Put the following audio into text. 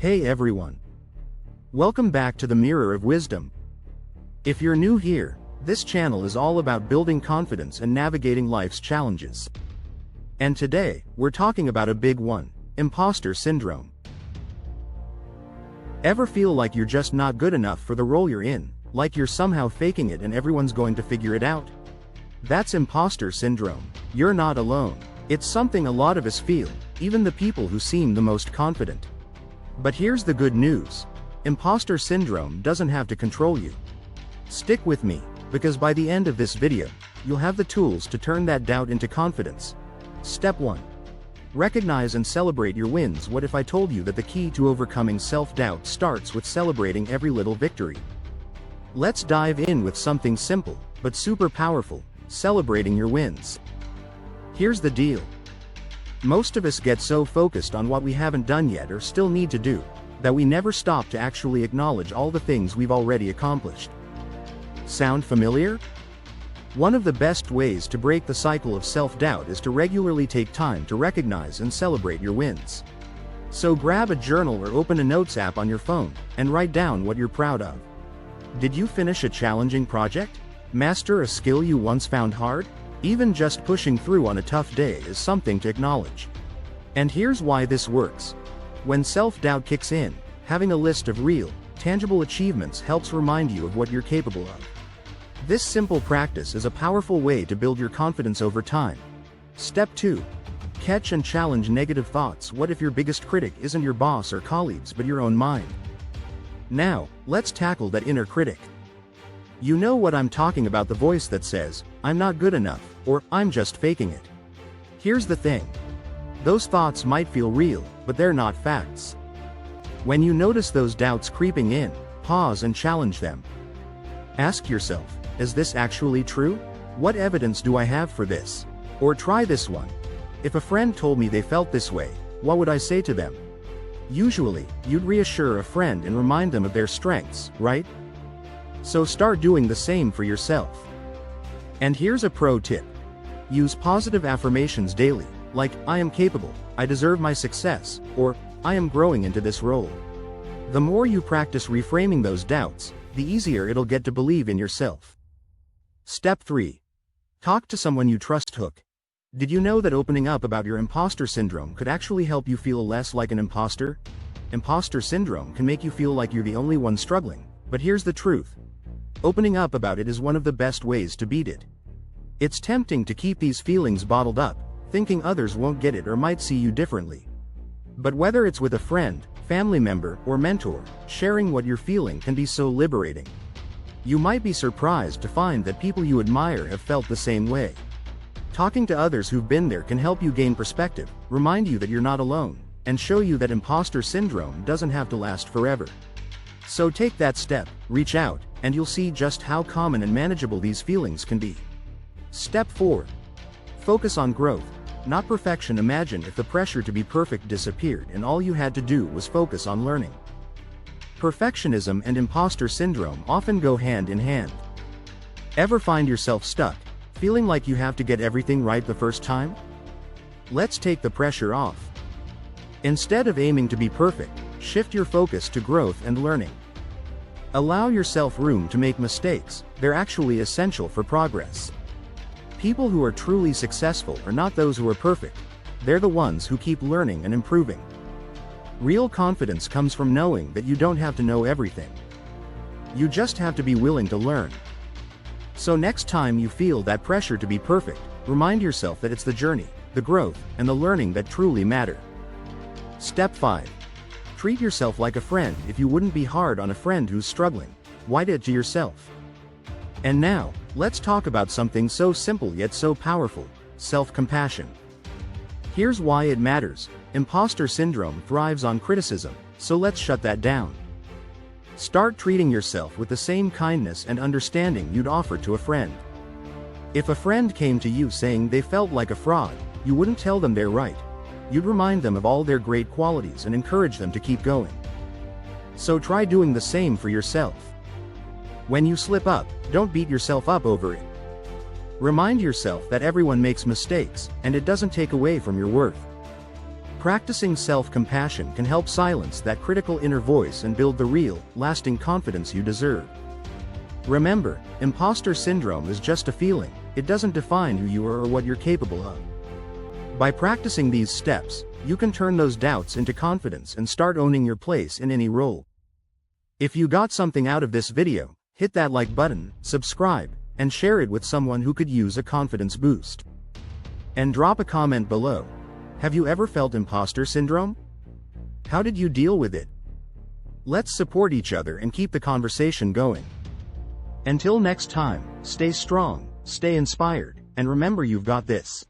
Hey everyone. Welcome back to the Mirror of Wisdom. If you're new here, this channel is all about building confidence and navigating life's challenges. And today, we're talking about a big one: imposter syndrome. Ever feel like you're just not good enough for the role you're in, like you're somehow faking it and everyone's going to figure it out? That's imposter syndrome. You're not alone. It's something a lot of us feel, even the people who seem the most confident. But here's the good news. Imposter syndrome doesn't have to control you. Stick with me, because by the end of this video, you'll have the tools to turn that doubt into confidence. Step 1. Recognize and celebrate your wins. What if I told you that the key to overcoming self-doubt starts with celebrating every little victory? Let's dive in with something simple, but super powerful: celebrating your wins. Here's the deal. Most of us get so focused on what we haven't done yet or still need to do, that we never stop to actually acknowledge all the things we've already accomplished. Sound familiar? One of the best ways to break the cycle of self-doubt is to regularly take time to recognize and celebrate your wins. So grab a journal or open a notes app on your phone, and write down what you're proud of. Did you finish a challenging project? Master a skill you once found hard? Even just pushing through on a tough day is something to acknowledge. And here's why this works. When self-doubt kicks in, having a list of real, tangible achievements helps remind you of what you're capable of. This simple practice is a powerful way to build your confidence over time. Step 2. Catch and challenge negative thoughts. What if your biggest critic isn't your boss or colleagues but your own mind? Now, let's tackle that inner critic. You know what I'm talking about, the voice that says, "I'm not good enough," or "I'm just faking it." Here's the thing. Those thoughts might feel real, but they're not facts. When you notice those doubts creeping in, pause and challenge them. Ask yourself, is this actually true? What evidence do I have for this? Or try this one. If a friend told me they felt this way, what would I say to them? Usually, you'd reassure a friend and remind them of their strengths, right? So start doing the same for yourself. And here's a pro tip. Use positive affirmations daily, like, "I am capable," "I deserve my success," or "I am growing into this role." The more you practice reframing those doubts, the easier it'll get to believe in yourself. Step 3. Talk to someone you trust. Hook. Did you know that opening up about your imposter syndrome could actually help you feel less like an imposter? Imposter syndrome can make you feel like you're the only one struggling, but here's the truth. Opening up about it is one of the best ways to beat it. It's tempting to keep these feelings bottled up, thinking others won't get it or might see you differently. But whether it's with a friend, family member, or mentor, sharing what you're feeling can be so liberating. You might be surprised to find that people you admire have felt the same way. Talking to others who've been there can help you gain perspective, remind you that you're not alone, and show you that imposter syndrome doesn't have to last forever. So take that step, reach out, and you'll see just how common and manageable these feelings can be. Step 4. Focus on growth, not perfection. Imagine if the pressure to be perfect disappeared and all you had to do was focus on learning. Perfectionism and imposter syndrome often go hand in hand. Ever find yourself stuck, feeling like you have to get everything right the first time? Let's take the pressure off. Instead of aiming to be perfect, shift your focus to growth and learning. Allow yourself room to make mistakes. They're actually essential for progress. People who are truly successful are not those who are perfect. They're the ones who keep learning and improving. Real confidence comes from knowing that you don't have to know everything. You just have to be willing to learn. So next time you feel that pressure to be perfect, remind yourself that it's the journey, the growth, and the learning that truly matter. Step 5. Treat yourself like a friend. If you wouldn't be hard on a friend who's struggling, why do it to yourself? And now, let's talk about something so simple yet so powerful: self-compassion. Here's why it matters. Imposter syndrome thrives on criticism, so let's shut that down. Start treating yourself with the same kindness and understanding you'd offer to a friend. If a friend came to you saying they felt like a fraud, you wouldn't tell them they're right. You'd remind them of all their great qualities and encourage them to keep going. So try doing the same for yourself. When you slip up, don't beat yourself up over it. Remind yourself that everyone makes mistakes, and it doesn't take away from your worth. Practicing self-compassion can help silence that critical inner voice and build the real, lasting confidence you deserve. Remember, imposter syndrome is just a feeling. It doesn't define who you are or what you're capable of. By practicing these steps, you can turn those doubts into confidence and start owning your place in any role. If you got something out of this video, hit that like button, subscribe, and share it with someone who could use a confidence boost. And drop a comment below. Have you ever felt imposter syndrome? How did you deal with it? Let's support each other and keep the conversation going. Until next time, stay strong, stay inspired, and remember you've got this.